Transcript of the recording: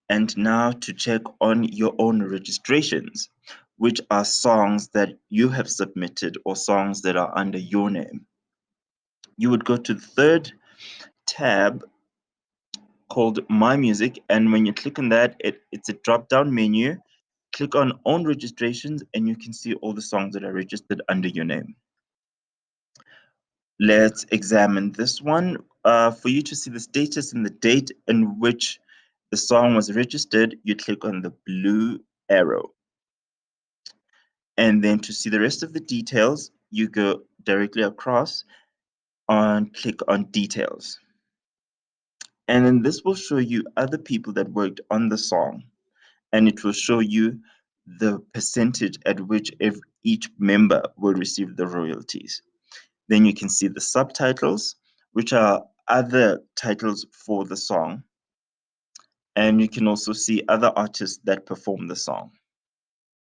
And now to check on your own registrations, which are songs that you have submitted or songs that are under your name. You would go to the third tab called My Music, and when you click on that, it's a drop down menu. Click on Own Registrations, and you can see all the songs that are registered under your name. Let's examine this one. For you to see the status and the date in which the song was registered, you click on the blue arrow. And then to see the rest of the details, you go directly across and click on Details. And then this will show you other people that worked on the song, and it will show you the percentage at which each member will receive the royalties. Then you can see the subtitles, which are other titles for the song. And you can also see other artists that perform the song.